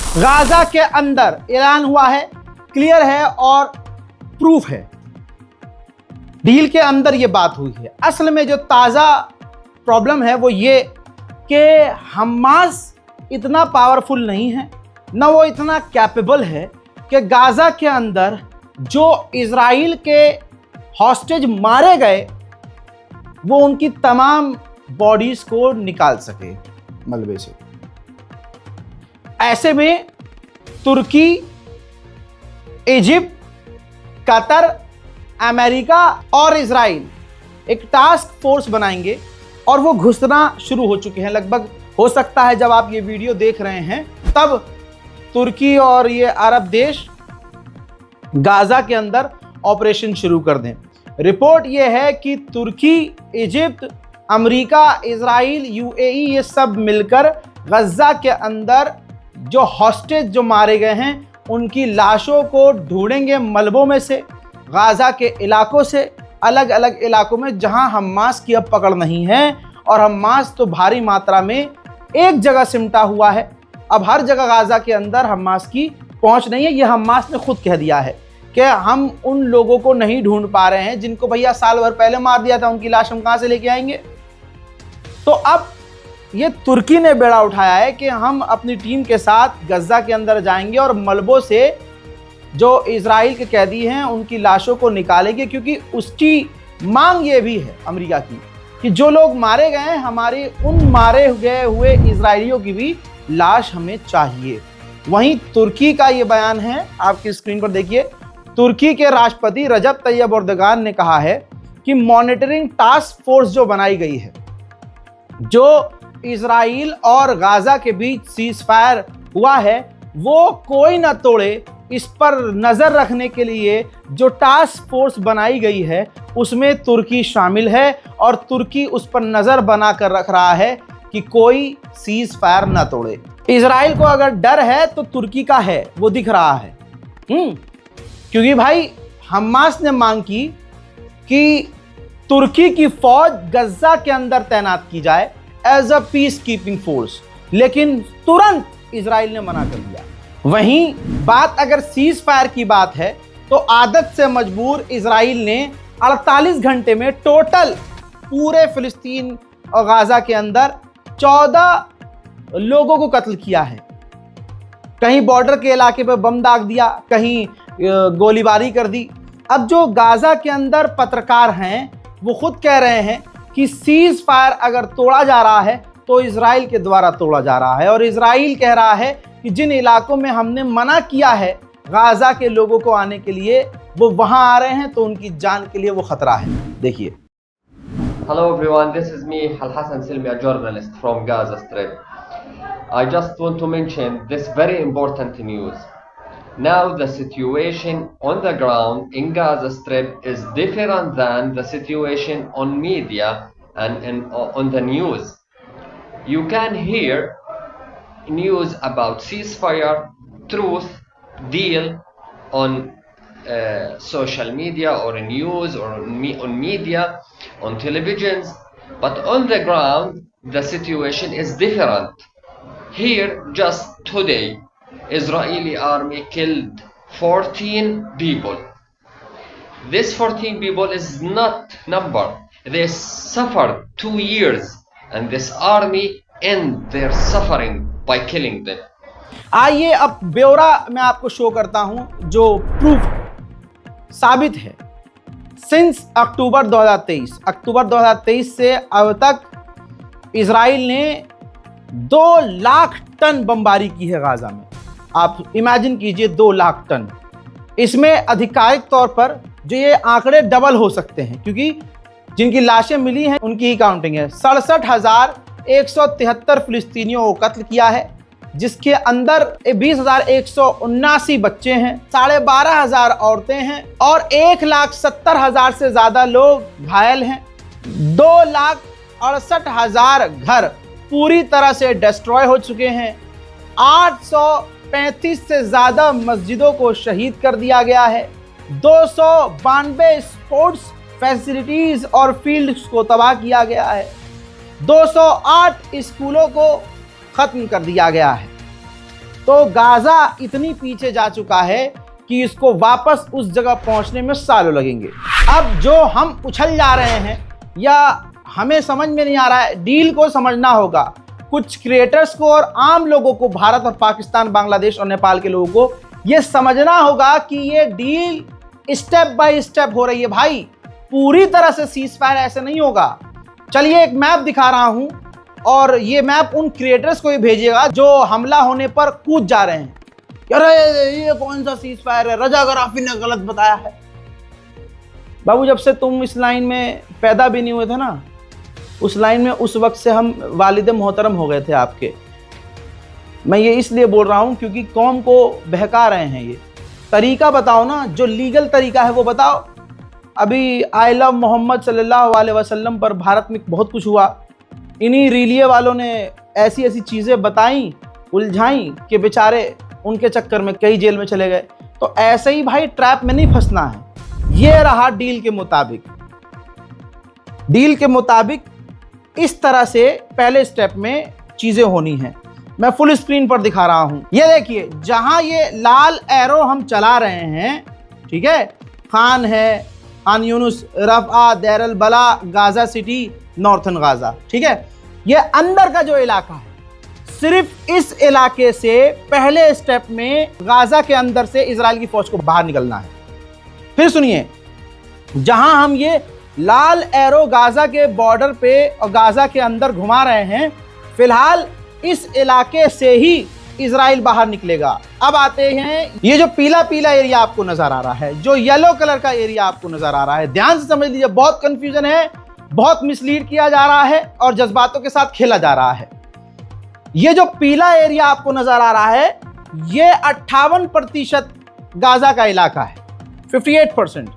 Gaza के अंदर ऐलान हुआ है, क्लियर है और प्रूफ है। डील के अंदर ये बात हुई है। असल में जो ताज़ा प्रॉब्लम है वो ये कि हमास इतना पावरफुल नहीं है, ना वो इतना कैपेबल है कि गाजा के अंदर जो इजराइल के हॉस्टेज मारे गए वो उनकी तमाम बॉडीज को निकाल सके मलबे से। ऐसे में तुर्की, इजिप्ट, कतर, अमेरिका और इजराइल एक टास्क फोर्स बनाएंगे और वो घुसना शुरू हो चुके हैं। लगभग हो सकता है जब आप ये वीडियो देख रहे हैं तब तुर्की और ये अरब देश गाजा के अंदर ऑपरेशन शुरू कर दें। रिपोर्ट ये है कि तुर्की, इजिप्ट, अमेरिका, इजराइल, यूएई ये सब मिलकर गजा के अंदर जो हॉस्टेज जो मारे गए हैं उनकी लाशों को ढूंढेंगे मलबों में से, गाजा के इलाकों से, अलग अलग इलाकों में जहां हमास की अब पकड़ नहीं है। और हमास तो भारी मात्रा में एक जगह सिमटा हुआ है। अब हर जगह गाजा के अंदर हमास की पहुंच नहीं है। यह हमास ने खुद कह दिया है कि हम उन लोगों को नहीं ढूंढ पा रहे हैं जिनको भैया साल भर पहले मार दिया था, उनकी लाश हम कहां से लेके आएंगे। तो अब ये तुर्की ने बेड़ा उठाया है कि हम अपनी टीम के साथ गजा के अंदर जाएंगे और मलबों से जो इजराइल के कैदी हैं उनकी लाशों को निकालेंगे, क्योंकि उसकी मांग ये भी है अमेरिका की कि जो लोग मारे गए हैं हमारे उन मारे गए हुए इजरायलियों की भी लाश हमें चाहिए। वहीं तुर्की का ये बयान है, आपकी स्क्रीन पर देखिए। तुर्की के राष्ट्रपति रजब तैयब एर्दोगान ने कहा है कि मॉनिटरिंग टास्क फोर्स जो बनाई गई है, जो इजराइल और गाजा के बीच सीज फायर हुआ है, वो कोई ना तोड़े, इस पर नजर रखने के लिए जो टास्क फोर्स बनाई गई है उसमें तुर्की शामिल है और तुर्की उस पर नजर बना कर रख रहा है कि कोई सीज फायर ना तोड़े। इजराइल को अगर डर है तो तुर्की का है, वो दिख रहा है। क्योंकि भाई हमास ने मांग की कि तुर्की की फौज गजा के अंदर तैनात की जाए as a peace keeping force, लेकिन तुरंत इजराइल ने मना कर दिया। वहीं बात अगर सीज फायर की बात है तो आदत से मजबूर इजराइल ने 48 घंटे में टोटल पूरे फिलिस्तीन और गाजा के अंदर 14 लोगों को कत्ल किया है। कहीं बॉर्डर के इलाके पर बम दाग दिया, कहीं गोलीबारी कर दी। अब जो गाजा के अंदर पत्रकार हैं वो खुद कह रहे हैं कि सीज फायर अगर तोड़ा जा रहा है तो इजराइल के द्वारा तोड़ा जा रहा है, और इजराइल कह रहा है कि जिन इलाकों में हमने मना किया है गाजा के लोगों को आने के लिए वो वहां आ रहे हैं, तो उनकी जान के लिए वो खतरा है। देखिए। Hello everyone, this is me, Al-Hassan Silmi, a journalist from Gaza Strip. I just want to mention this very important news. Now the situation on the ground in Gaza Strip is different than the situation on media and on the news. You can hear news about ceasefire, truth, deal on social media or news or on media, on televisions, but on the ground the situation is different. Here just today Israeli army killed 14 people. This 14 people is not number. They suffered 2 years and this army end their suffering by killing them. आइए अब ब्यौरा मैं आपको show करता हूं जो proof साबित है। सिंस अक्टूबर 2023 से अब तक इजराइल ने 2 लाख टन बमबारी की है गाजा में। आप इमेजिन कीजिए 2 लाख टन। इसमें आधिकारिक तौर पर जो ये आंकड़े डबल हो सकते हैं, क्योंकि जिनकी लाशें मिली हैं उनकी ही काउंटिंग है। 67,173 फिलिस्तीनियों को कत्ल किया है, जिसके अंदर 20,179 बच्चे हैं, 12,500 औरतें हैं और 1,70,000 से ज्यादा लोग घायल हैं। 2,68,000 घर पूरी तरह से डिस्ट्रॉय हो चुके हैं। 835 से ज्यादा मस्जिदों को शहीद कर दिया गया है। 292 स्पोर्ट्स फैसिलिटीज और फील्ड्स को तबाह किया गया है। 208 स्कूलों को खत्म कर दिया गया है। तो गाजा इतनी पीछे जा चुका है कि इसको वापस उस जगह पहुंचने में सालों लगेंगे। अब जो हम उछल जा रहे हैं या हमें समझ में नहीं आ रहा है, डील को समझना होगा। कुछ क्रिएटर्स को और आम लोगों को, भारत और पाकिस्तान, बांग्लादेश और नेपाल के लोगों को यह समझना होगा कि ये डील स्टेप बाय स्टेप हो रही है भाई। पूरी तरह से सीज फायर ऐसे नहीं होगा। चलिए एक मैप दिखा रहा हूं और ये मैप उन क्रिएटर्स को ही भेजिएगा जो हमला होने पर कूद जा रहे हैं। अरे ये कौन सा सीज फायर है, रजा गराफी ने गलत बताया है। बाबू जब से तुम इस लाइन में पैदा भी नहीं हुए थे ना, उस लाइन में उस वक्त से हम वालिद मोहतरम हो गए थे आपके। मैं ये इसलिए बोल रहा हूं क्योंकि कौम को बहका रहे हैं। ये तरीका बताओ ना, जो लीगल तरीका है वो बताओ। अभी आई लव मोहम्मद सल्लल्लाहु अलैहि वसल्लम पर भारत में बहुत कुछ हुआ। इन्हीं रीलिये वालों ने ऐसी ऐसी चीज़ें बताई, उलझाई कि बेचारे उनके चक्कर में कई जेल में चले गए। तो ऐसे ही भाई ट्रैप में नहीं फंसना है। ये रहा डील के मुताबिक। डील के मुताबिक इस तरह से पहले स्टेप में चीज़ें होनी हैं। मैं फुल स्क्रीन पर दिखा रहा हूं। ये देखिए, जहां ये लाल एरो हम चला रहे हैं, ठीक है, खान है, खान यूनुस, रफ़ा, देर अल बला, गाजा सिटी, नॉर्थन गाजा, ठीक है। ये अंदर का जो इलाका है, सिर्फ इस इलाके से पहले स्टेप में गाजा के अंदर से इजराइल की फौज को बाहर निकलना है। फिर सुनिए, जहां हम ये लाल एरो गाजा के बॉर्डर पे और गाजा के अंदर घुमा रहे हैं, फिलहाल इस इलाके से ही इजराइल बाहर निकलेगा। अब आते हैं, ये जो पीला पीला एरिया आपको नजर आ रहा है, जो येलो कलर का एरिया आपको नजर आ रहा है, ध्यान से समझ लीजिए, बहुत कंफ्यूजन है, बहुत मिसलीड किया जा रहा है और जज्बातों के साथ खेला जा रहा है। ये जो पीला एरिया आपको नजर आ रहा है, ये 58% गाजा का इलाका है, 58%।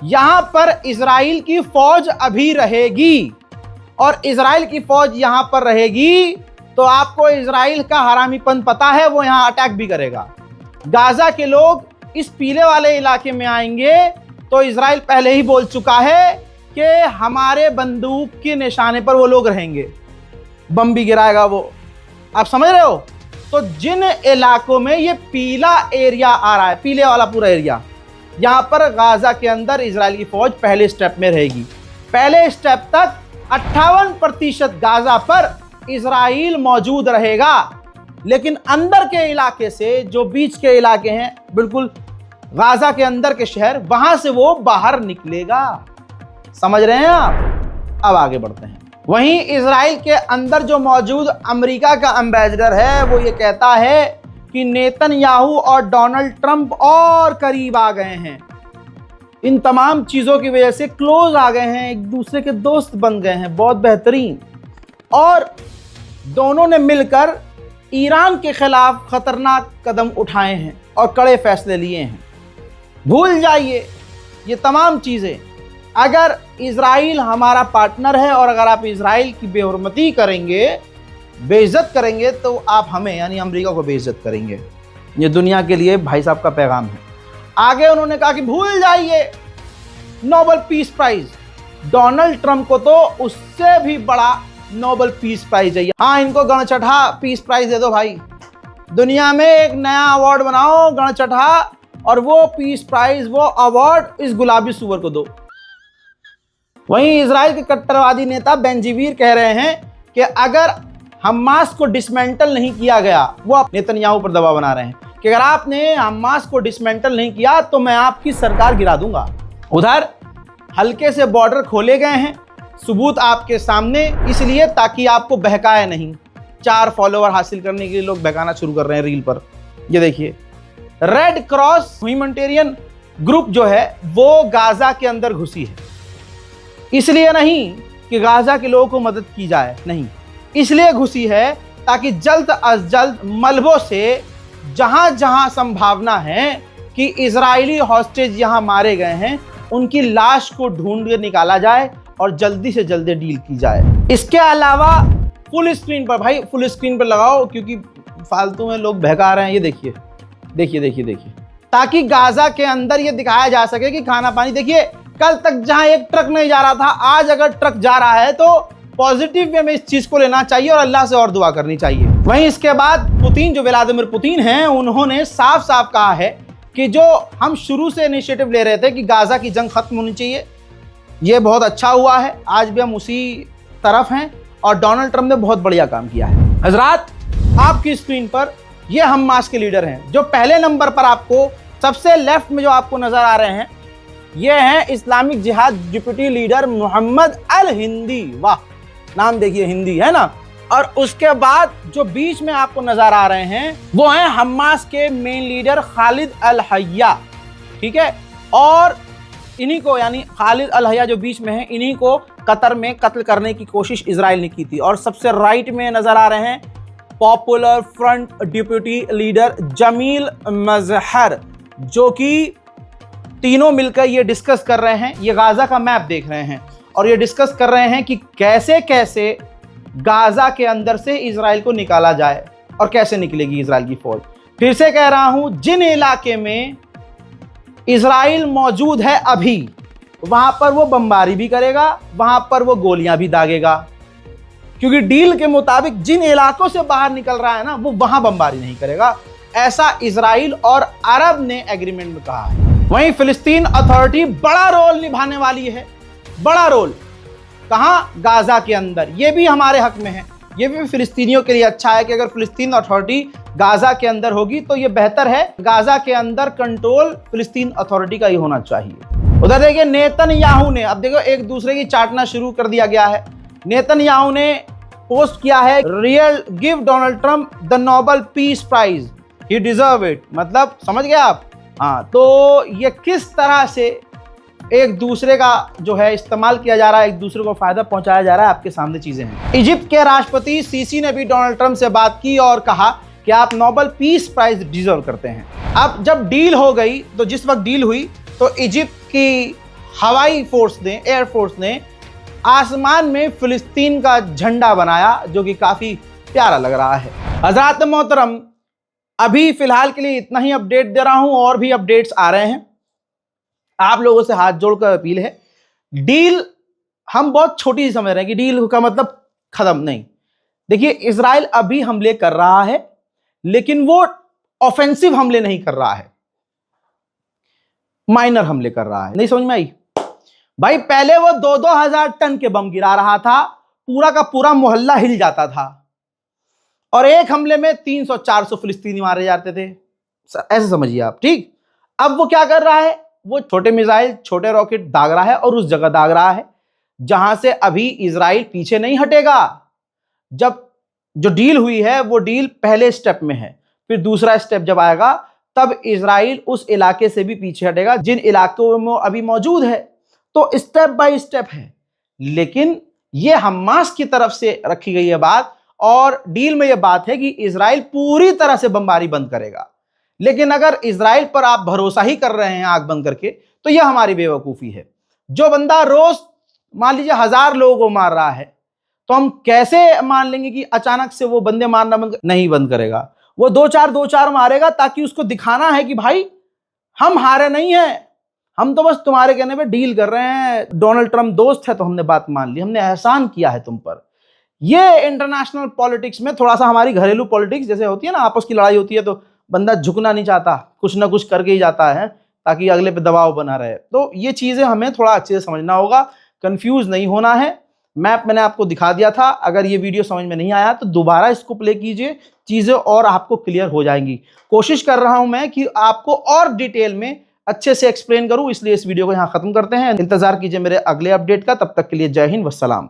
यहां पर इजराइल की फौज अभी रहेगी और इजराइल की फौज यहां पर रहेगी तो आपको इजराइल का हरामीपन पता है, वो यहां अटैक भी करेगा। गाजा के लोग इस पीले वाले इलाके में आएंगे तो इजराइल पहले ही बोल चुका है कि हमारे बंदूक के निशाने पर वो लोग रहेंगे, बम भी गिराएगा वो। आप समझ रहे हो? तो जिन इलाकों में ये पीला एरिया आ रहा है, पीले वाला पूरा एरिया, यहां पर गाजा के अंदर इजराइल की फौज पहले स्टेप में रहेगी। पहले स्टेप तक 58% गाजा पर इजराइल मौजूद रहेगा, लेकिन अंदर के इलाके से, जो बीच के इलाके हैं, बिल्कुल गाजा के अंदर के शहर, वहां से वो बाहर निकलेगा। समझ रहे हैं आप? अब आगे बढ़ते हैं। वहीं इजराइल के अंदर जो मौजूद अमेरिका का एम्बेसडर है, वो ये कहता है कि नेतन्याहू और डोनाल्ड ट्रंप और करीब आ गए हैं। इन तमाम चीज़ों की वजह से क्लोज आ गए हैं, एक दूसरे के दोस्त बन गए हैं, बहुत बेहतरीन। और दोनों ने मिलकर ईरान के खिलाफ खतरनाक कदम उठाए हैं और कड़े फैसले लिए हैं। भूल जाइए ये तमाम चीज़ें। अगर इजराइल हमारा पार्टनर है और अगर आप इजराइल की बेहुरमती करेंगे, बेइज्जत करेंगे, तो आप हमें यानी अमेरिका को बेइज्जत करेंगे। ये दुनिया के लिए भाई साहब का पैगाम है। आगे उन्होंने कहा कि भूल जाइए Nobel peace prize, Donald Trump को तो उससे भी बड़ा नोबेल पीस प्राइज है। हाँ, इनको गणचढ़ा पीस प्राइज दे दो भाई। दुनिया में एक नया अवार्ड बनाओ गणचढ़ा, और वो पीस प्राइज, वो अवार्ड इस गुलाबी सुअर को दो। वहीं इजराइल के कट्टरवादी नेता बेंजीवीर कह रहे हैं कि अगर हमास को डिसमेंटल नहीं किया गया, वो नेतन्याहू पर दबाव बना रहे हैं कि अगर आपने हमास को डिसमेंटल नहीं किया तो मैं आपकी सरकार गिरा दूंगा। उधर हल्के से बॉर्डर खोले गए हैं, सबूत आपके सामने, इसलिए ताकि आपको बहकाए नहीं। 4 फॉलोवर हासिल करने के लिए लोग बहकाना शुरू कर रहे हैं रील पर। ये देखिए, रेड क्रॉस ह्यूमैनिटेरियन ग्रुप जो है वो गाजा के अंदर घुसी है। इसलिए नहीं कि गाजा के लोगों को मदद की जाए, नहीं, इसलिए घुसी है ताकि जल्द अज जल्द मलबों से जहां जहां संभावना है कि इजरायली हॉस्टेज यहां मारे गए हैं, उनकी लाश को ढूंढ के निकाला जाए और जल्दी से जल्दी डील की जाए। इसके अलावा फुल स्क्रीन पर, भाई फुल स्क्रीन पर लगाओ क्योंकि फालतू में लोग बहका रहे हैं। ये देखिए देखिए देखिए देखिए, ताकि गाजा के अंदर ये दिखाया जा सके कि खाना पानी। देखिए, कल तक जहां एक ट्रक नहीं जा रहा था, आज अगर ट्रक जा रहा है तो पॉजिटिव वे में इस चीज को लेना चाहिए और अल्लाह से और दुआ करनी चाहिए। वहीं इसके बाद पुतिन, जो व्लादिमीर पुतिन हैं, उन्होंने साफ साफ कहा है कि जो हम शुरू से इनिशिएटिव ले रहे थे कि गाजा की जंग खत्म होनी चाहिए, ये बहुत अच्छा हुआ है। आज भी हम उसी तरफ हैं और डोनाल्ड ट्रंप ने बहुत बढ़िया काम किया है। हजरात, आपकी स्क्रीन पर ये हमास के लीडर हैं। जो पहले नंबर पर आपको सबसे लेफ्ट में जो आपको नजर आ रहे हैं, ये हैं इस्लामिक जिहाद डिप्टी लीडर मोहम्मद अल हिंदी। वाह, नाम देखिए, हिंदी है ना। और उसके बाद जो बीच में आपको नजर आ रहे हैं वो हैं हमास के मेन लीडर खालिद अल हय्या। ठीक है, और इन्हीं को, यानी खालिद अल हय्या जो बीच में है, इन्हीं को कतर में कत्ल करने की कोशिश इजराइल ने की थी। और सबसे राइट में नजर आ रहे हैं popular front deputy leader Jamil Mazhar, जो कि तीनों मिलकर ये डिस्कस कर रहे हैं। ये गाजा का मैप देख रहे हैं और ये डिस्कस कर रहे हैं कि कैसे कैसे गाजा के अंदर से इजराइल को निकाला जाए और कैसे निकलेगी इजराइल की फौज। फिर से कह रहा हूं, जिन इलाके में इजराइल मौजूद है अभी, वहां पर वो बमबारी भी करेगा, वहां पर वो गोलियां भी दागेगा, क्योंकि डील के मुताबिक जिन इलाकों से बाहर निकल रहा है ना, वो वहां बमबारी नहीं करेगा। ऐसा इजराइल और अरब ने एग्रीमेंट में कहा है। वहीं फिलिस्तीन अथॉरिटी बड़ा रोल निभाने वाली है, बड़ा रोल। कहां? गाजा के अंदर। ये भी हमारे हक में है, ये भी फिलिस्तीनियों के लिए अच्छा है कि अगर फिलिस्तीन अथॉरिटी गाजा के अंदर होगी तो ये बेहतर है। गाजा के अंदर कंट्रोल फिलिस्तीन अथॉरिटी का ही होना चाहिए। उधर देखिए नेतन्याहू ने, अब देखो एक दूसरे की चाटना शुरू कर दिया गया है। नेतन्याहू ने पोस्ट किया है, real give Donald Trump the Nobel peace prize, he deserve it. मतलब समझ गए आप? हाँ, तो ये किस तरह से एक दूसरे का जो है इस्तेमाल किया जा रहा है, एक दूसरे को फायदा पहुंचाया जा रहा है, आपके सामने चीजें हैं। इजिप्ट के राष्ट्रपति सीसी ने भी डोनाल्ड ट्रंप से बात की और कहा कि आप नोबेल पीस प्राइज डिजर्व करते हैं। अब जब डील हो गई, तो जिस वक्त डील हुई तो इजिप्ट की हवाई फोर्स ने, एयरफोर्स ने आसमान में फिलिस्तीन का झंडा बनाया, जो कि काफी प्यारा लग रहा है। हज़रात मोहतरम, अभी फिलहाल के लिए इतना ही अपडेट दे रहा हूं, और भी अपडेट्स आ रहे हैं। आप लोगों से हाथ जोड़कर अपील है, डील हम बहुत छोटी सी समझ रहे हैं कि डील का मतलब खत्म नहीं। देखिए, इजराइल अभी हमले कर रहा है, लेकिन वो ऑफेंसिव हमले नहीं कर रहा है, माइनर हमले कर रहा है। नहीं समझ में आई भाई? पहले वो 2-2 हजार टन के बम गिरा रहा था, पूरा का पूरा मोहल्ला हिल जाता था, और एक हमले में 300-400 फिलिस्तीनी मारे जाते थे। ऐसे समझिए आप, ठीक। अब वो क्या कर रहा है? वो छोटे मिसाइल, छोटे रॉकेट दाग रहा है, और उस जगह दाग रहा है जहां से अभी इजराइल पीछे नहीं हटेगा। जब जो डील हुई है वो डील पहले स्टेप में है, फिर दूसरा स्टेप जब आएगा तब इजराइल उस इलाके से भी पीछे हटेगा जिन इलाकों में अभी मौजूद है। तो स्टेप बाय स्टेप है, लेकिन ये हमास की तरफ से रखी गई है बात, और डील में यह बात है कि इजराइल पूरी तरह से बमबारी बंद करेगा। लेकिन अगर इजराइल पर आप भरोसा ही कर रहे हैं आंख बंद करके, तो यह हमारी बेवकूफ़ी है। जो बंदा रोज मान लीजिए 1000 लोगों को मार रहा है, तो हम कैसे मान लेंगे कि अचानक से वो बंदे मारना नहीं बंद करेगा? वो 2-4 मारेगा, ताकि उसको दिखाना है कि भाई हम हारे नहीं हैं, हम तो बस तुम्हारे कहने पे डील कर रहे हैं। डोनाल्ड ट्रंप दोस्त है तो हमने बात मान ली, हमने एहसान किया है तुम पर। ये इंटरनेशनल पॉलिटिक्स में थोड़ा सा, हमारी घरेलू पॉलिटिक्स जैसे होती है ना, आपस की लड़ाई होती है तो बंदा झुकना नहीं चाहता, कुछ ना कुछ करके ही जाता है ताकि अगले पे दबाव बना रहे। तो ये चीजें हमें थोड़ा अच्छे से समझना होगा, कंफ्यूज नहीं होना है। मैप मैंने आपको दिखा दिया था, अगर ये वीडियो समझ में नहीं आया तो दोबारा इसको प्ले कीजिए, चीजें और आपको क्लियर हो जाएंगी। कोशिश कर रहा हूं मैं कि आपको और डिटेल में अच्छे से एक्सप्लेन करूं, इसलिए इस वीडियो को यहां खत्म करते हैं। इंतजार कीजिए मेरे अगले अपडेट का, तब तक के लिए जय हिंद, वस्सलाम।